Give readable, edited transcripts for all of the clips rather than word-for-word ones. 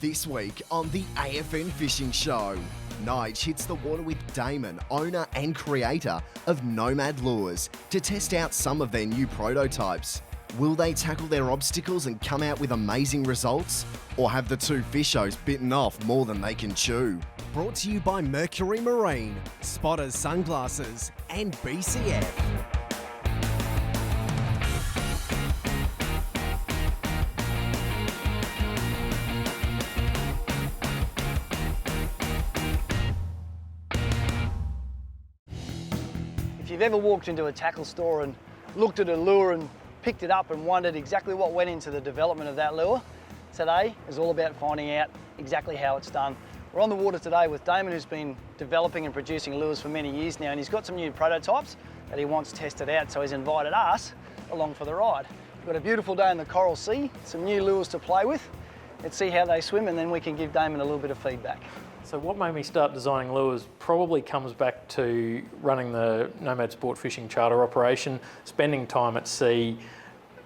This week on the AFN Fishing Show, Nige hits the water with Damon, owner and creator of Nomad Lures, to test out some of their new prototypes. Will they tackle their obstacles and come out with amazing results? Or have the two fishos bitten off more than they can chew? Brought to you by Mercury Marine, Spotters Sunglasses and BCF. If you've ever walked into a tackle store and looked at a lure and picked it up and wondered exactly what went into the development of that lure, today is all about finding out exactly how it's done. We're on the water today with Damon, who's been developing and producing lures for many years now, and he's got some new prototypes that he wants tested out, so he's invited us along for the ride. We've got a beautiful day in the Coral Sea, some new lures to play with. Let's see how they swim, and then we can give Damon a little bit of feedback. So what made me start designing lures probably comes back to running the Nomad Sport Fishing charter operation, spending time at sea,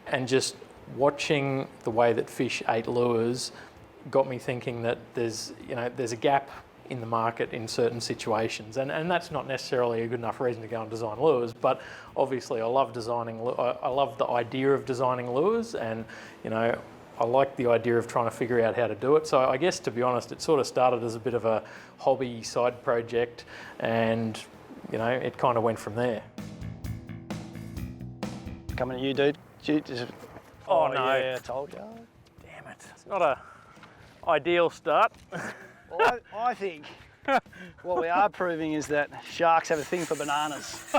and just watching the way that fish ate lures got me thinking that there's a gap in the market in certain situations, and that's not necessarily a good enough reason to go and design lures. But obviously, I love the idea of designing lures, and I like the idea of trying to figure out how to do it. So I guess, to be honest, it sort of started as a bit of a hobby side project, and it kind of went from there. Coming to you, dude. Oh no! Yeah, I told you. Damn it! It's not a ideal start. Well, I think what we are proving is that sharks have a thing for bananas.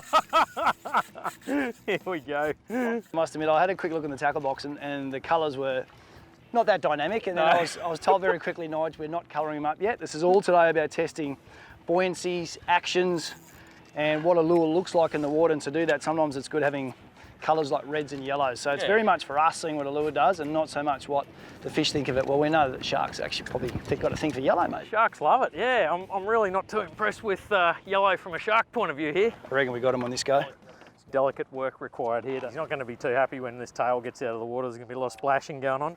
Here we go. I must admit, I had a quick look in the tackle box, and the colours were not that dynamic, and then I was told very quickly, Nige, we're not colouring them up yet. This is all today about testing buoyancies, actions, and what a lure looks like in the water. And to do that, sometimes it's good having colours like reds and yellows. So it's very much for us seeing what a lure does, and not so much what the fish think of it. Well, we know that sharks actually probably got a thing for yellow, mate. Sharks love it, yeah. I'm really not too impressed with yellow from a shark point of view here. I reckon we got him on this go. It's delicate work required here. He's not going to be too happy when this tail gets out of the water. There's going to be a lot of splashing going on.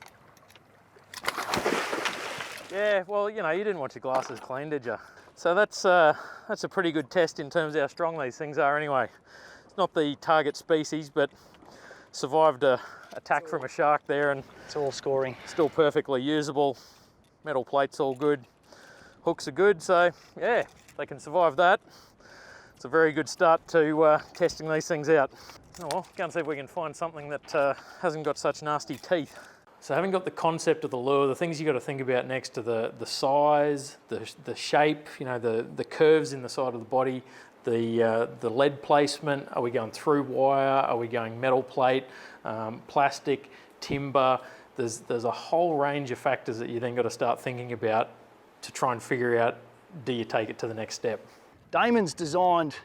Yeah, well, you didn't want your glasses clean, did you? So that's a pretty good test in terms of how strong these things are anyway. It's not the target species, but survived an attack from a shark there, and it's all scoring. Still perfectly usable. Metal plate's all good. Hooks are good, so yeah, if they can survive that, it's a very good start to testing these things out. Oh well, go and see if we can find something that hasn't got such nasty teeth. So having got the concept of the lure, the things you got to think about next are the size, the shape, the curves in the side of the body, the lead placement. Are we going through wire? Are we going metal plate, plastic, timber? There's a whole range of factors that you then got to start thinking about to try and figure out, do you take it to the next step? Damon's designed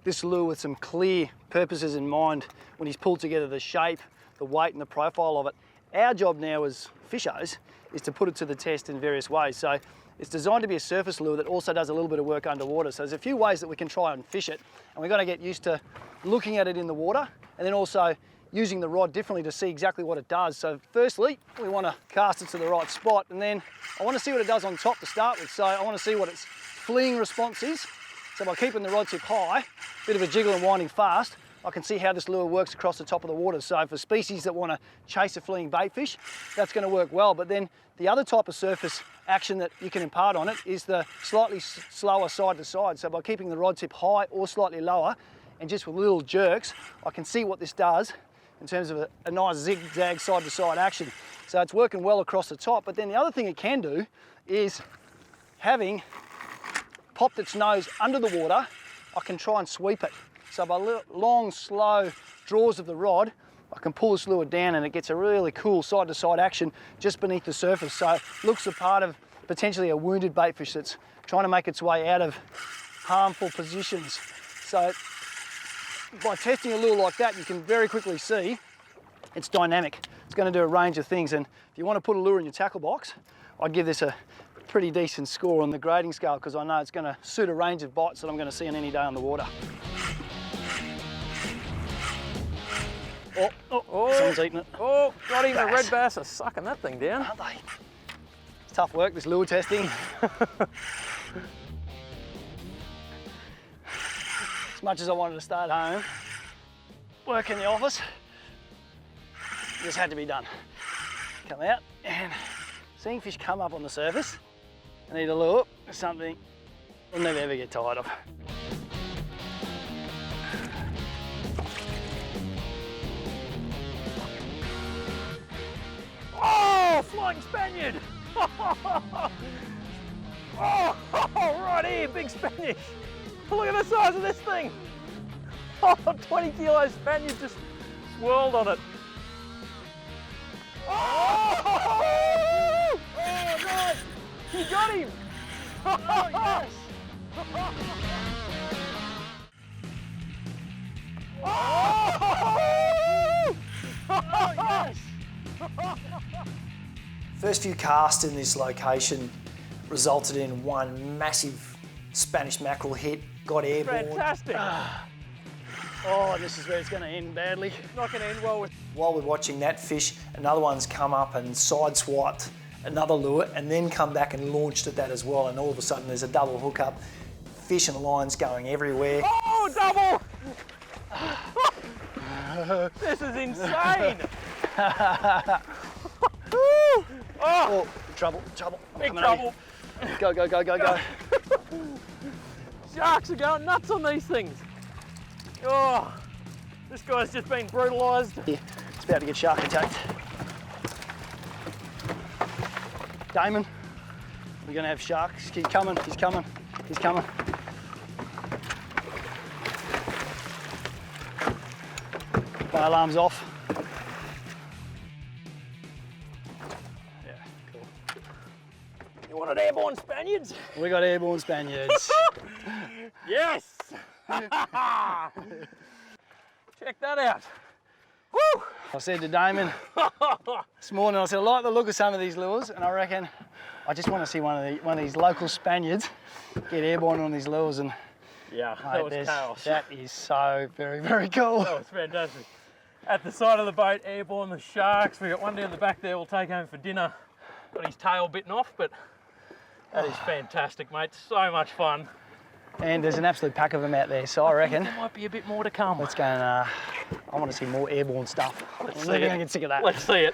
this lure with some clear purposes in mind when he's pulled together the shape, the weight and the profile of it. Our job now as fishers is to put it to the test in various ways. So it's designed to be a surface lure that also does a little bit of work underwater. So there's a few ways that we can try and fish it, and we've got to get used to looking at it in the water and then also using the rod differently to see exactly what it does. So firstly, we want to cast it to the right spot, and then I want to see what it does on top to start with. So I want to see what its fleeing response is. So by keeping the rod tip high, a bit of a jiggle and winding fast, I can see how this lure works across the top of the water. So for species that want to chase a fleeing bait fish, that's going to work well. But then the other type of surface action that you can impart on it is the slightly slower side to side. So by keeping the rod tip high or slightly lower, and just with little jerks, I can see what this does in terms of a nice zigzag side to side action. So it's working well across the top. But then the other thing it can do is, having popped its nose under the water, I can try and sweep it. So by long, slow draws of the rod, I can pull this lure down, and it gets a really cool side-to-side action just beneath the surface. So it looks a part of potentially a wounded bait fish that's trying to make its way out of harmful positions. So by testing a lure like that, you can very quickly see it's dynamic. It's going to do a range of things, and if you want to put a lure in your tackle box, I'd give this a pretty decent score on the grading scale, because I know it's going to suit a range of bites that I'm going to see on any day on the water. Oh, someone's eating it. Oh, got him. The red bass are sucking that thing down. Aren't they? It's tough work, this lure testing. As much as I wanted to stay at home, work in the office, this had to be done. Come out and seeing fish come up on the surface and eat a lure is something I'll never ever get tired of. Oh, flying Spaniard! Oh, right here, big Spanish. Look at the size of this thing. Oh, 20 kilo Spaniard just swirled on it. Oh, nice! You got him! Oh, yes! Oh, yes! First few casts in this location resulted in one massive Spanish mackerel hit, got airborne. Fantastic! Oh, this is where it's going to end badly. Not going to end well with... While we're watching that fish, another one's come up and sideswiped another lure and then come back and launched at that as well, and all of a sudden there's a double hookup, fish and lines going everywhere. Oh, double! This is insane! Oh, trouble. Big trouble. Go. Sharks are going nuts on these things. Oh, this guy's just been brutalised. Yeah, it's about to get shark attacked. Damon, we're going to have sharks. He's coming. My alarm's off. Yeah, cool. You wanted airborne Spaniards? We got airborne Spaniards. Yes! Check that out. Woo! I said to Damon this morning, I said, I like the look of some of these lures, and I reckon I just want to see one of these local Spaniards get airborne on these lures. And Yeah, mate, that was chaos. that is so very, very cool. That was fantastic. At the side of the boat, airborne the sharks. We got one down the back there we'll take home for dinner. Got his tail bitten off, but that is fantastic, mate. So much fun. And there's an absolute pack of them out there, so I reckon There might be a bit more to come. let's go and I want to see more airborne stuff. Let's I'm see never it. going to get sick of that. Let's see it.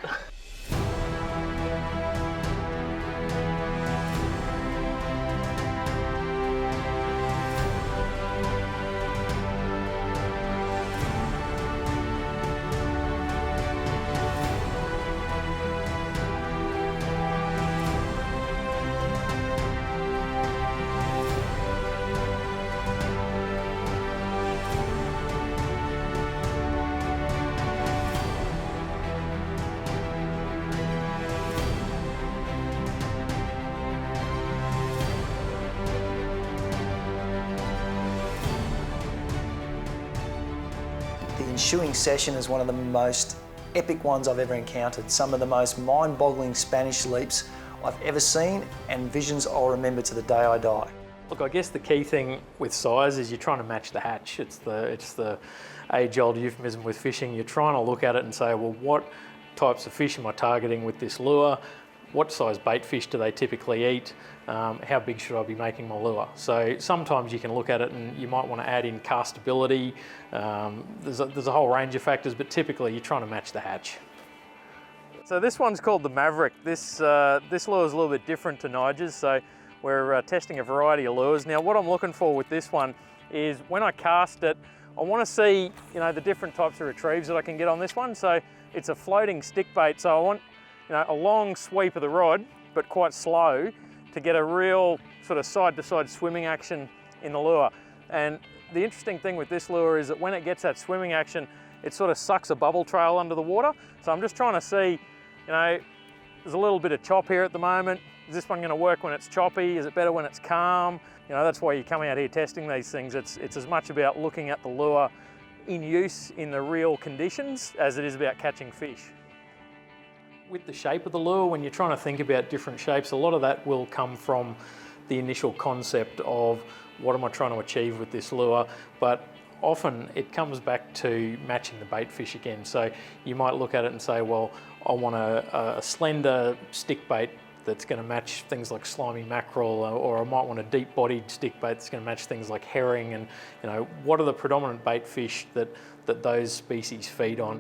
The ensuing session is one of the most epic ones I've ever encountered. Some of the most mind-boggling Spanish leaps I've ever seen, and visions I'll remember to the day I die. Look, I guess the key thing with size is you're trying to match the hatch. It's the age-old euphemism with fishing. You're trying to look at it and say, well, what types of fish am I targeting with this lure? What size bait fish do they typically eat? How big should I be making my lure? So sometimes you can look at it and you might want to add in castability. There's a whole range of factors, but typically you're trying to match the hatch. So this one's called the Maverick. This lure is a little bit different to Nigel's, so we're testing a variety of lures. Now what I'm looking for with this one is when I cast it, I want to see the different types of retrieves that I can get on this one. So it's a floating stick bait, so I want a long sweep of the rod, but quite slow, to get a real sort of side-to-side swimming action in the lure. And the interesting thing with this lure is that when it gets that swimming action, it sort of sucks a bubble trail under the water. So I'm just trying to see, there's a little bit of chop here at the moment. Is this one going to work when it's choppy? Is it better when it's calm? That's why you come out here testing these things. It's as much about looking at the lure in use in the real conditions as it is about catching fish. With the shape of the lure, when you're trying to think about different shapes, a lot of that will come from the initial concept of what am I trying to achieve with this lure, but often it comes back to matching the bait fish again. So you might look at it and say, well, I want a slender stick bait that's going to match things like slimy mackerel, or I might want a deep-bodied stick bait that's going to match things like herring, and what are the predominant bait fish that those species feed on.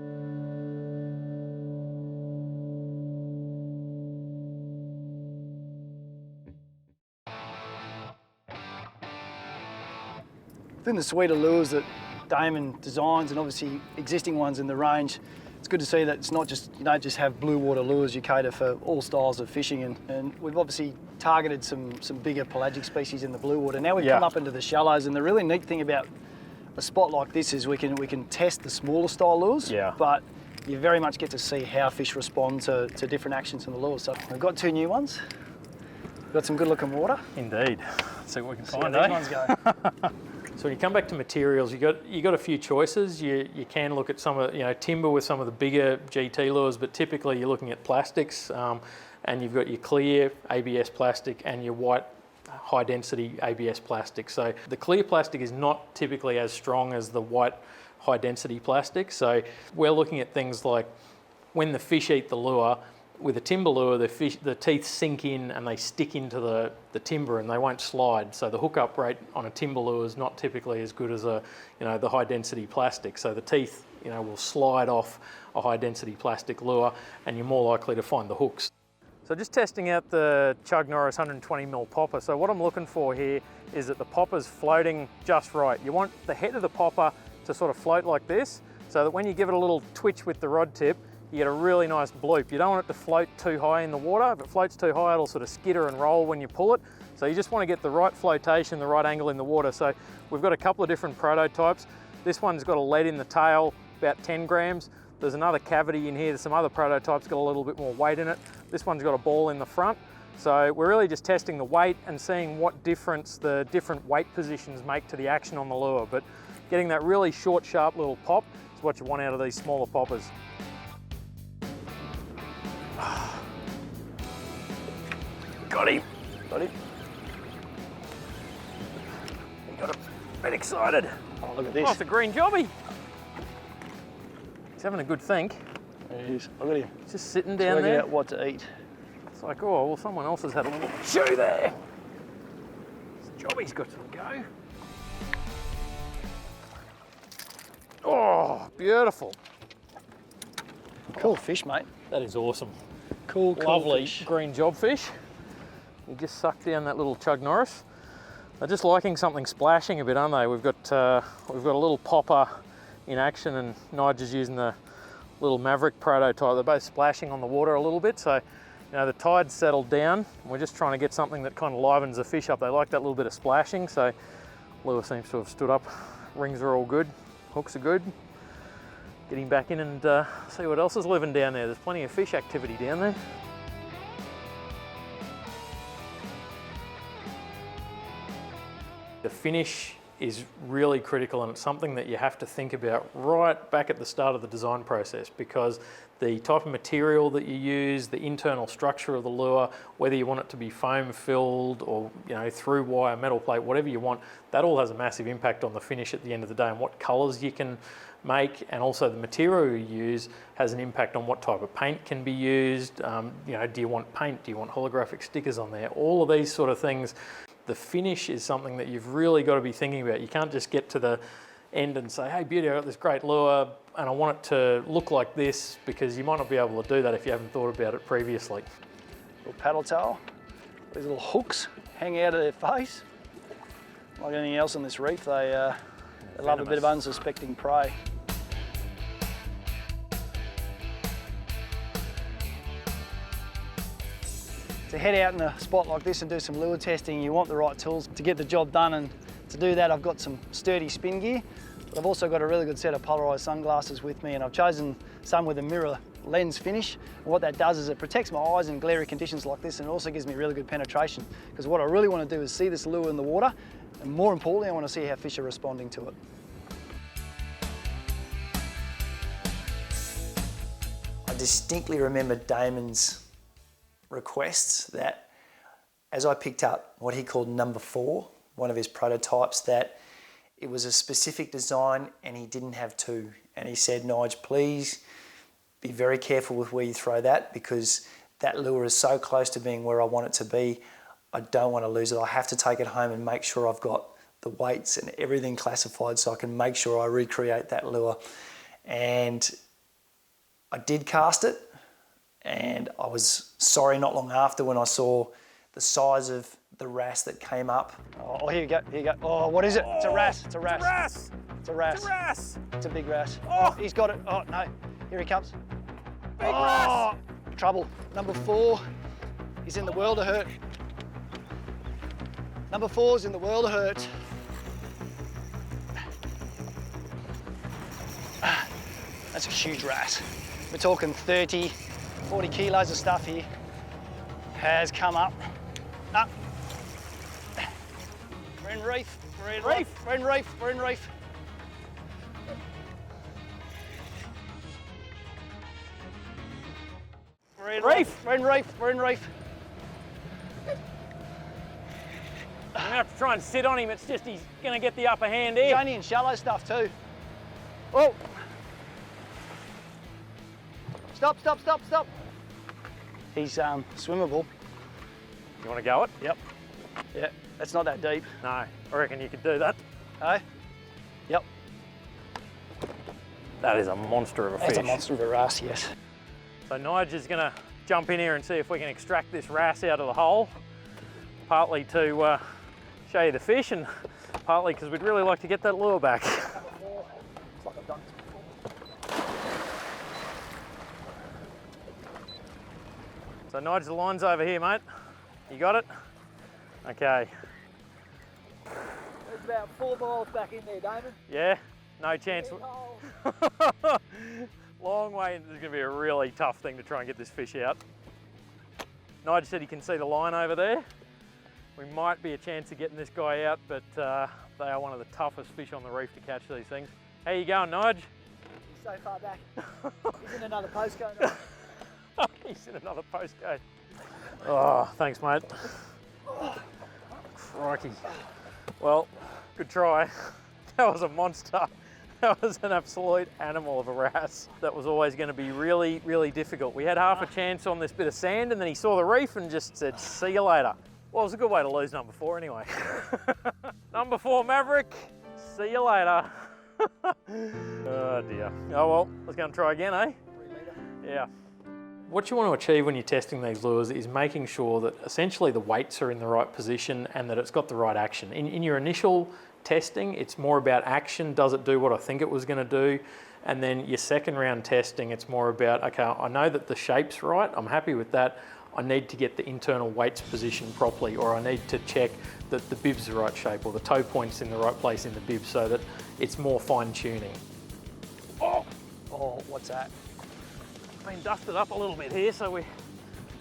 Within the suite of lures that Damon designs, and obviously existing ones in the range, it's good to see that it's not just, you don't just have blue water lures, you cater for all styles of fishing, and we've obviously targeted some bigger pelagic species in the blue water. Now we've come up into the shallows, and the really neat thing about a spot like this is we can test the smaller style lures, but you very much get to see how fish respond to different actions in the lures. So we've got 2 new ones. We've got some good looking water. Indeed. Let's see what we can find. These ones go. So when you come back to materials, you got a few choices. You can look at some of timber with some of the bigger GT lures, but typically you're looking at plastics, and you've got your clear ABS plastic and your white high density ABS plastic. So the clear plastic is not typically as strong as the white high density plastic. So we're looking at things like when the fish eat the lure. With a timber lure, the teeth sink in and they stick into the timber and they won't slide. So the hookup rate on a timber lure is not typically as good as the high density plastic. So the teeth, will slide off a high density plastic lure, and you're more likely to find the hooks. So just testing out the Chug Norris 120mm popper. So what I'm looking for here is that the popper's floating just right. You want the head of the popper to sort of float like this, so that when you give it a little twitch with the rod tip, you get a really nice bloop. You don't want it to float too high in the water. If it floats too high, it'll sort of skitter and roll when you pull it. So you just want to get the right flotation, the right angle in the water. So we've got a couple of different prototypes. This one's got a lead in the tail, about 10 grams. There's another cavity in here. There's some other prototypes got a little bit more weight in it. This one's got a ball in the front. So we're really just testing the weight and seeing what difference the different weight positions make to the action on the lure. But getting that really short, sharp little pop is what you want out of these smaller poppers. Got him. Got him. He got a bit excited. Oh, look at this. Oh, it's a green jobby. He's having a good think. There he is. Look at him. He's just sitting down there. Out what to eat. It's like, oh, well, someone else has had a little chew there. This jobby's got to go. Oh, beautiful. Cool fish, mate. That is awesome. Cool Lovely fish. green jobfish. You just sucked down that little Chug Norris. They're just liking something splashing a bit, aren't they? We've got a little popper in action, and Nigel's using the little Maverick prototype. They're both splashing on the water a little bit, so the tide's settled down. We're just trying to get something that kind of livens the fish up. They like that little bit of splashing, so lure seems to have stood up. Rings are all good, hooks are good. Getting back in and see what else is living down there. There's plenty of fish activity down there. The finish is really critical, and it's something that you have to think about right back at the start of the design process, because the type of material that you use, the internal structure of the lure, whether you want it to be foam filled or through wire, metal plate, whatever you want, that all has a massive impact on the finish at the end of the day, and what colours you can make, and also the material you use has an impact on what type of paint can be used. Do you want paint? Do you want holographic stickers on there? All of these sort of things. The finish is something that you've really got to be thinking about. You can't just get to the end and say, hey beauty, I got this great lure and I want it to look like this, because you might not be able to do that if you haven't thought about it previously. Little paddle tail. These little hooks hang out of their face. Like anything else on this reef, they love a bit of unsuspecting prey. To head out in a spot like this and do some lure testing, you want the right tools to get the job done, and to do that I've got some sturdy spin gear, but I've also got a really good set of polarised sunglasses with me, and I've chosen some with a mirror lens finish. And what that does is it protects my eyes in glary conditions like this, and it also gives me really good penetration, because what I really want to do is see this lure in the water, and more importantly I want to see how fish are responding to it. I distinctly remember Damon's requests that as I picked up what he called number 4, one of his prototypes, that it was a specific design and he didn't have 2. And he said, Nige, please be very careful with where you throw that, because that lure is so close to being where I want it to be. I don't want to lose it. I have to take it home and make sure I've got the weights and everything classified so I can make sure I recreate that lure. And I did cast it, and I was sorry not long after when I saw the size of the wrasse that came up. Oh, here you go, here you go. Oh, what is it? It's a wrasse, it's a wrasse. It's a wrasse. It's a wrasse. It's a big wrasse. Oh. He's got it. Oh, no. Here he comes. Big wrasse. Trouble. Number 4 is in the world of hurt. Number 4 is in the world of hurt. That's a huge wrasse. We're talking 30, 40 kilos of stuff here. Has come up. Up. We're in reef. We're in reef. We're in reef. We're in reef. We're in reef. We're in reef. We're in reef. I'm gonna have to try and sit on him. It's just he's gonna get the upper hand He's here. only in shallow stuff too. Oh! Stop, stop, stop, stop. He's swimmable. You want to go it? Yep. Yeah, that's not that deep. No, I reckon you could do that. Hey? Yep. That is a monster of a fish. That's a monster of a wrasse, yes. So Nige is going to jump in here and see if we can extract this wrasse out of the hole, partly to show you the fish and partly because we'd really like to get that lure back. So Nige, the line's over here, mate. You got it? Okay. There's about 4 miles back in there, Damon. Yeah? No chance. Long way. This is going to be a really tough thing to try and get this fish out. Nige said he can see the line over there. We might be a chance of getting this guy out, but they are one of the toughest fish on the reef to catch these things. How you going, Nige? He's so far back. He's in another postcode. He's in another postcode. Oh, thanks, mate. Crikey. Well, good try. That was a monster. That was an absolute animal of a wrasse. That was always going to be really, really difficult. We had half a chance on this bit of sand and then he saw the reef and just said, see you later. Well, it was a good way to lose number 4 anyway. Number 4, Maverick. See you later. Oh dear. Oh well, let's go and try again, eh? 3 metre. Yeah. What you want to achieve when you're testing these lures is making sure that essentially the weights are in the right position and that it's got the right action. In your initial testing, it's more about action. Does it do what I think it was going to do? And then your second round testing, it's more about, okay, I know that the shape's right. I'm happy with that. I need to get the internal weights positioned properly, or I need to check that the bib's the right shape or the toe point's in the right place in the bib so that it's more fine tuning. Oh, what's that? Been dusted up a little bit here, so we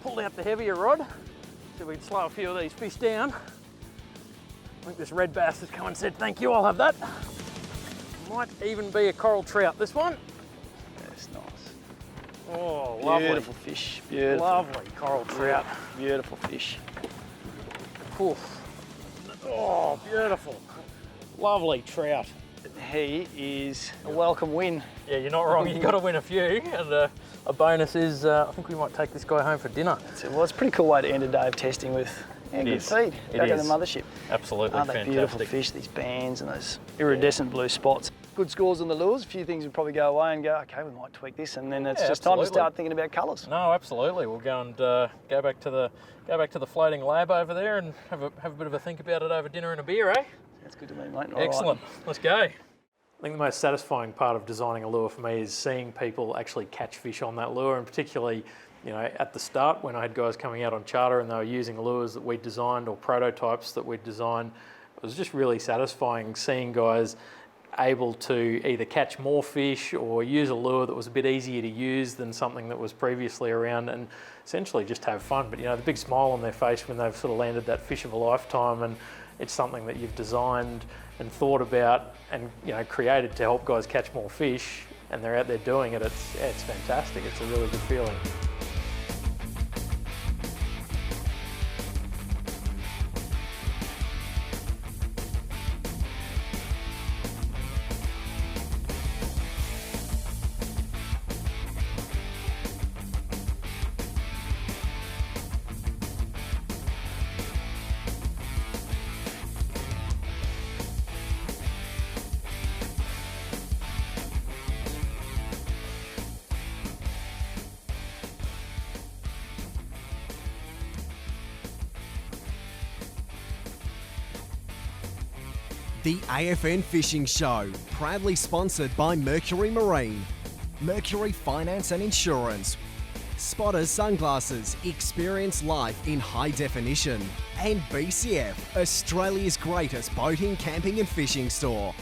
pulled out the heavier rod so we can slow a few of these fish down. I think this red bass has come and said, thank you, I'll have that. Might even be a coral trout, this one. That's nice. Oh, lovely. Beautiful fish, beautiful. Lovely coral trout. Beautiful fish. Oof. Oh, beautiful. Lovely trout. He is a welcome win. Yeah, you're not wrong, you've got to win a few. And a bonus is, I think we might take this guy home for dinner. Well, it's a pretty cool way to end a day of testing with good feed. Back at the mothership. Absolutely Aren't they fantastic. beautiful fish, these bands and those iridescent blue spots. Good scores on the lures, a few things would probably go away and go, okay, we might tweak this, and then it's just time to start thinking about colours. No, absolutely. We'll go and go back to the floating lab over there and have a bit of a think about it over dinner and a beer, eh? That's good to me, mate. All Excellent. right. Let's go. I think the most satisfying part of designing a lure for me is seeing people actually catch fish on that lure, and particularly, you know, at the start when I had guys coming out on charter and they were using lures that we designed or prototypes that we designed, it was just really satisfying seeing guys able to either catch more fish or use a lure that was a bit easier to use than something that was previously around, and essentially just have fun. But you know, the big smile on their face when they've sort of landed that fish of a lifetime, and it's something that you've designed and thought about and, you know, created to help guys catch more fish, and they're out there doing it. It's fantastic. It's a really good feeling. The AFN Fishing Show, proudly sponsored by Mercury Marine, Mercury Finance and Insurance, Spotters Sunglasses, experience life in high definition, and BCF, Australia's greatest boating, camping and fishing store.